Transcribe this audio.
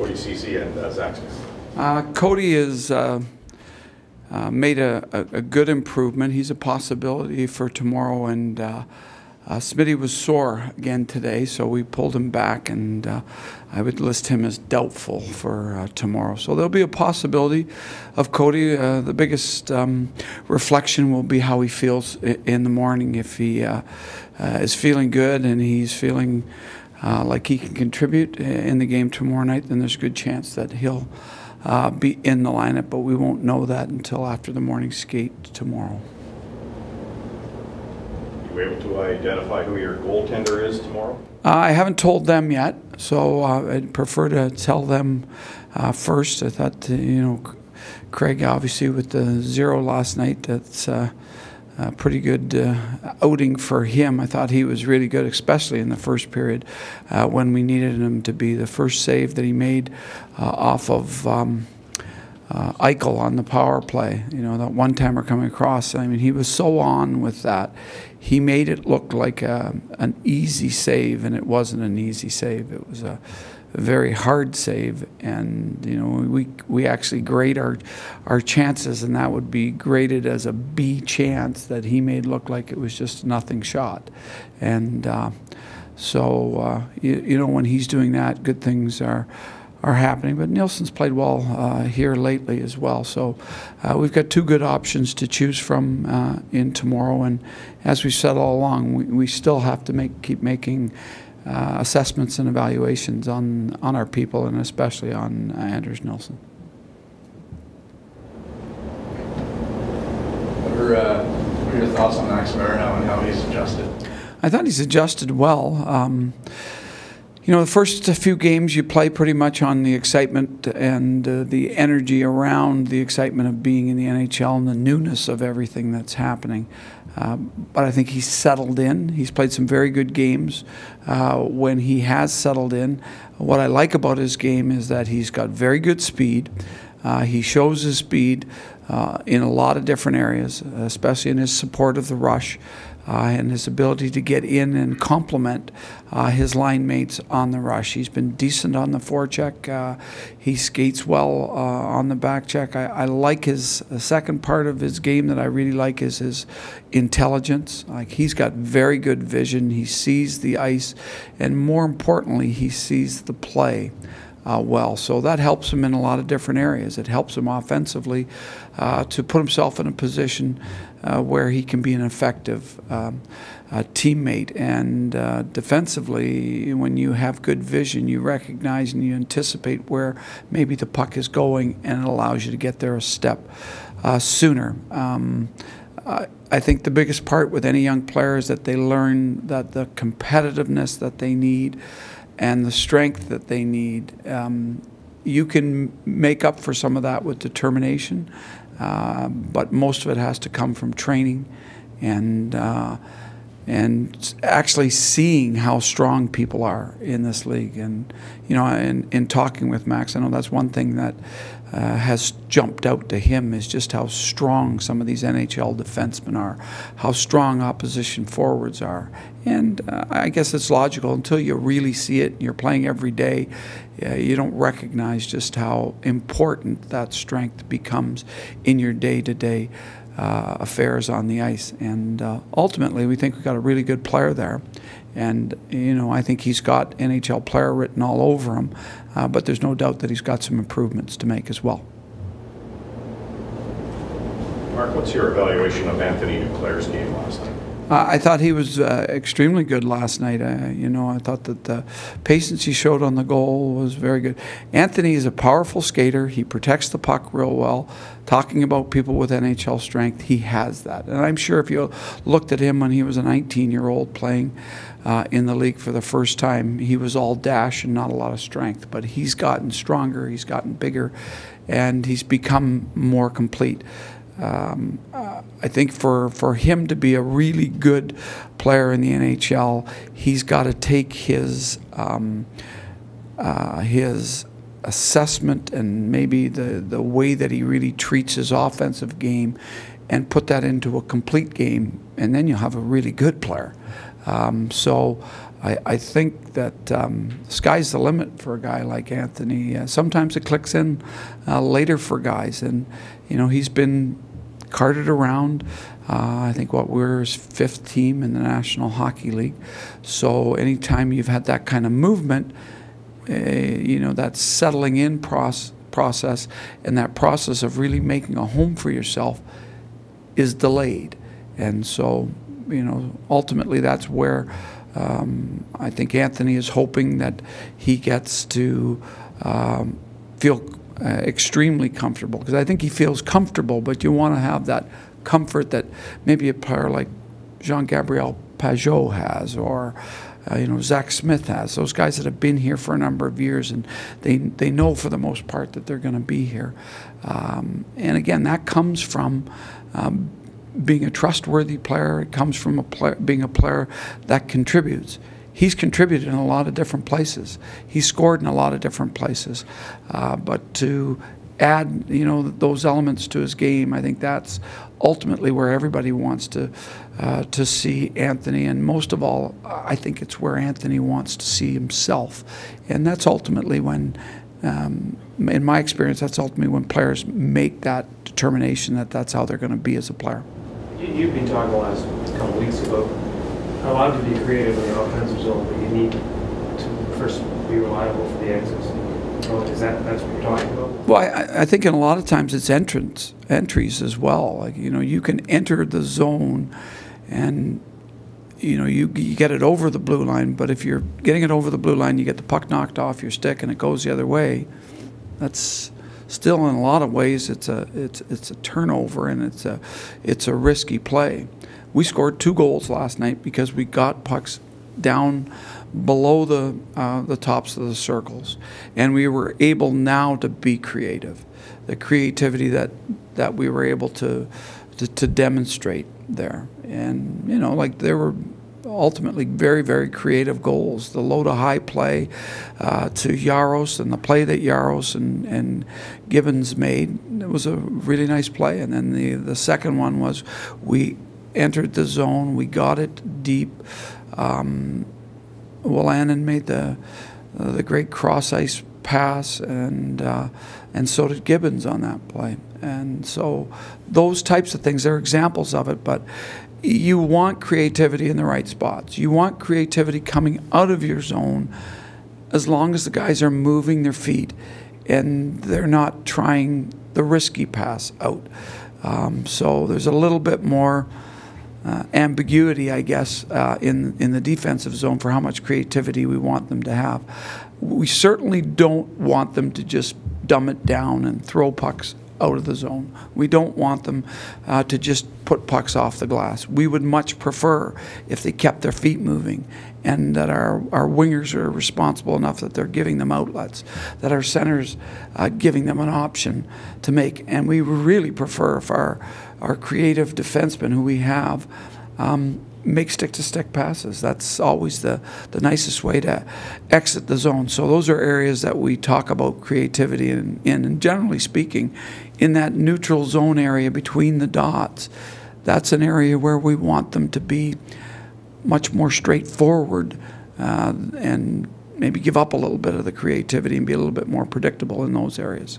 Cody Ceci and Zach Smith? Cody has made a good improvement. He's a possibility for tomorrow, and Smitty was sore again today, so we pulled him back, and I would list him as doubtful for tomorrow. So there'll be a possibility of Cody. The biggest reflection will be how he feels in the morning. If he is feeling good and he's feeling like he can contribute in the game tomorrow night, then there's a good chance that he'll be in the lineup, but we won't know that until after the morning skate tomorrow. Are you able to identify who your goaltender is tomorrow? I haven't told them yet, so I'd prefer to tell them first. I thought, Craig, obviously with the 0 last night, that's a pretty good outing for him. I thought he was really good, especially in the first period when we needed him to be. The first save that he made off of Eichel on the power play, that one-timer coming across. I mean, he was so on with that. He made it look like an easy save, and it wasn't an easy save. It was a very hard save, and we actually grade our chances, and that would be graded as a B chance that he made look like it was just nothing shot. And so when he's doing that, good things are happening. But Nielsen's played well here lately as well. So we've got two good options to choose from in tomorrow. And as we said all along, we still have to keep making assessments and evaluations on our people, and especially on Anders Nilsson. What are your thoughts on Max Veronneau and how he's adjusted? I thought he's adjusted well. The first few games you play pretty much on the excitement and the energy around the excitement of being in the NHL and the newness of everything that's happening. But I think he's settled in. He's played some very good games when he has settled in. What I like about his game is that he's got very good speed. He shows his speed in a lot of different areas, especially in his support of the rush. And his ability to get in and complement his line mates on the rush. He's been decent on the forecheck. He skates well on the back check. I like his second part of his game that I really like is his intelligence. Like, he's got very good vision. He sees the ice, and more importantly, he sees the play well. So that helps him in a lot of different areas. It helps him offensively to put himself in a position where he can be an effective teammate. And defensively, when you have good vision, you recognize and you anticipate where maybe the puck is going, and it allows you to get there a step sooner. I think the biggest part with any young player is that they learn that the competitiveness that they need and the strength that they need, you can make up for some of that with determination, but most of it has to come from training and actually seeing how strong people are in this league. And in talking with Max, I know that's one thing that has jumped out to him, is just how strong some of these NHL defensemen are, how strong opposition forwards are. And I guess it's logical until you really see it and you're playing every day, you don't recognize just how important that strength becomes in your day-to-day affairs on the ice. And ultimately, we think we've got a really good player there. And, I think he's got NHL player written all over him, but there's no doubt that he's got some improvements to make as well. Mark, what's your evaluation of Anthony Duclair's game last night? I thought he was extremely good last night. I thought that the patience he showed on the goal was very good. Anthony is a powerful skater. He protects the puck real well. Talking about people with NHL strength, he has that. And I'm sure if you looked at him when he was a 19-year-old playing in the league for the first time, he was all dash and not a lot of strength. But he's gotten stronger, he's gotten bigger, and he's become more complete. I think for him to be a really good player in the NHL, he's got to take his assessment and maybe the way that he really treats his offensive game and put that into a complete game, and then you'll have a really good player. So I think that sky's the limit for a guy like Anthony. Sometimes it clicks in later for guys, and he's been carted around. I think we're his 5th team in the National Hockey League. So anytime you've had that kind of movement, that settling in process and that process of really making a home for yourself is delayed. And so, ultimately that's where I think Anthony is hoping that he gets to feel extremely comfortable, because I think he feels comfortable, but you want to have that comfort that maybe a player like Jean-Gabriel Pageau has, or Zach Smith has. Those guys that have been here for a number of years, and they know for the most part that they're going to be here. And again, that comes from being a trustworthy player. It comes from being a player that contributes. He's contributed in a lot of different places. He's scored in a lot of different places. But to add, those elements to his game, I think that's ultimately where everybody wants to see Anthony. And most of all, I think it's where Anthony wants to see himself. And that's ultimately when, in my experience, that's ultimately when players make that determination that that's how they're going to be as a player. You've been talking the last couple of weeks about allowed to be creative in the offensive zone, but you need to first be reliable for the exits. That's what you're talking about? Well, I think in a lot of times it's entries as well. Like, you can enter the zone and you get it over the blue line, but if you're getting it over the blue line, you get the puck knocked off your stick and it goes the other way. That's still, in a lot of ways, it's a turnover, and it's a risky play. We scored 2 goals last night because we got pucks down below the tops of the circles, and we were able now to be creative. The creativity that we were able to demonstrate there, and like there were ultimately very, very creative goals. The low to high play to Yaros, and the play that Yaros and Gibbons made, it was a really nice play. And then the second one was we entered the zone, we got it deep. Wolanin made the great cross ice pass, and so did Gibbons on that play. And so those types of things, they're examples of it, but you want creativity in the right spots. You want creativity coming out of your zone as long as the guys are moving their feet and they're not trying the risky pass out. So there's a little bit more ambiguity, I guess, in the defensive zone for how much creativity we want them to have. We certainly don't want them to just dumb it down and throw pucks out of the zone. We don't want them to just put pucks off the glass. We would much prefer if they kept their feet moving, and that our wingers are responsible enough that they're giving them outlets, that our centers giving them an option to make. And we really prefer if our creative defensemen who we have make stick-to-stick passes. That's always the nicest way to exit the zone. So those are areas that we talk about creativity in. And generally speaking, in that neutral zone area between the dots, that's an area where we want them to be much more straightforward and maybe give up a little bit of the creativity and be a little bit more predictable in those areas.